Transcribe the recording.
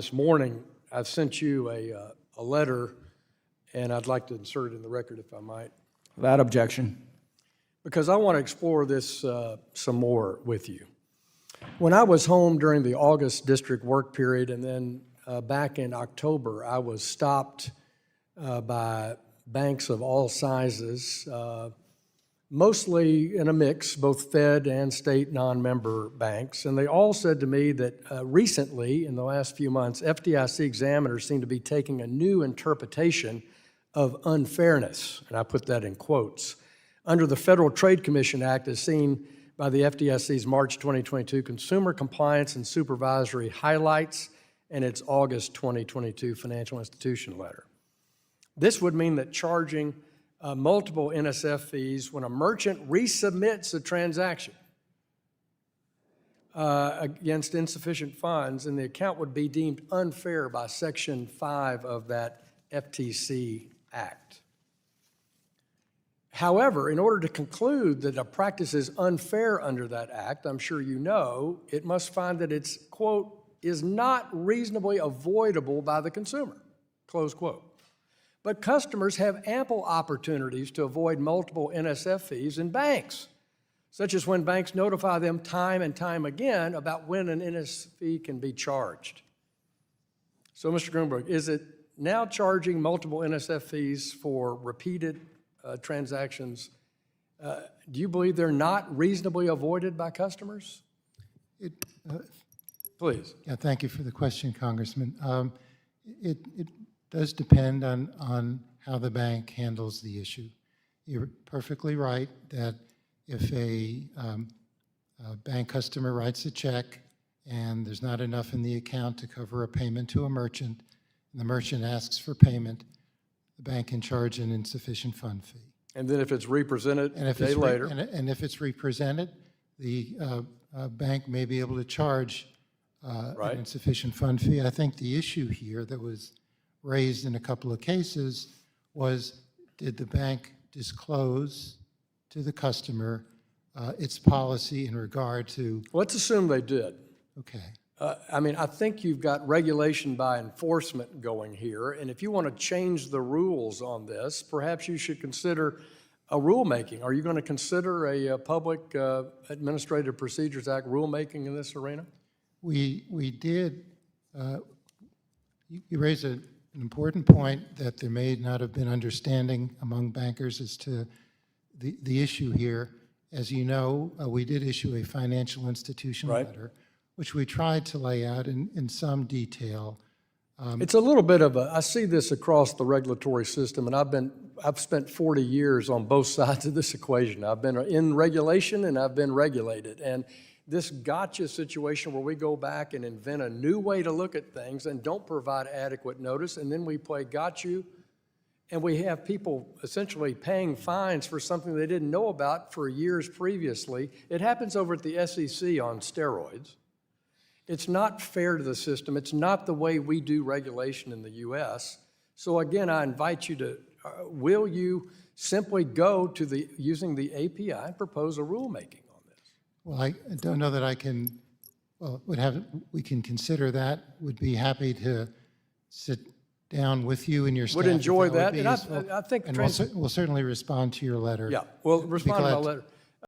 This morning, I've sent you a letter, and I'd like to insert it in the record if I might, Without objection. because I want to explore this some more with you. When I was home during the August district work period, and then back in October, I was stopped by banks of all sizes, mostly in a mix, both Fed and state non-member banks. And they all said to me that recently, in the last few months, FDIC examiners seem to be taking a new interpretation of unfairness, and I put that in quotes, under the Federal Trade Commission Act as seen by the FDIC's March 2022 Consumer Compliance and Supervisory Highlights and its August 2022 Financial Institution Letter. This would mean that charging multiple NSF fees when a merchant resubmits a transaction against insufficient funds, and the account would be deemed unfair by Section 5 of that FTC Act. However, in order to conclude that a practice is unfair under that act, I'm sure you know, it must find that it's, quote, is not reasonably avoidable by the consumer, close quote. But customers have ample opportunities to avoid multiple NSF fees in banks, such as when banks notify them time and time again about when an NSF fee can be charged. So, Mr. Gruenberg, is it now charging multiple NSF fees for repeated transactions? Do you believe they're not reasonably avoided by customers? Please. Yeah, thank you for the question, Congressman. It does depend on how the bank handles the issue. You're perfectly right that if a bank customer writes a check and there's not enough in the account to cover a payment to a merchant, and the merchant asks for payment, the bank can charge an insufficient fund fee. And then if it's represented a day later? And if it's represented, the bank may be able to charge an insufficient fund fee. I think the issue here that was raised in a couple of cases was, did the bank disclose to the customer its policy in regard to... Let's assume they did. Okay. I mean, I think you've got regulation by enforcement going here, and if you want to change the rules on this, perhaps you should consider a rulemaking. Are you going to consider a Public Administrative Procedures Act rulemaking in this arena? We did. You raise an important point that there may not have been understanding among bankers as to the issue here. As you know, we did issue a financial institution letter, which we tried to lay out in some detail. It's a little bit of a, I see this across the regulatory system, and I've spent 40 years on both sides of this equation. I've been in regulation and I've been regulated. And this gotcha situation where we go back and invent a new way to look at things and don't provide adequate notice, and then we play got you, and we have people essentially paying fines for something they didn't know about for years previously. It happens over at the SEC on steroids. It's not fair to the system. It's not the way we do regulation in the U.S. So again, I invite you to, will you simply go to using the API and propose a rulemaking on this? Well, I don't know that I can, well, we can consider that. Would be happy to sit down with you and your staff. Would enjoy that. And I think we'll certainly respond to your letter. Yeah, well, respond to my letter.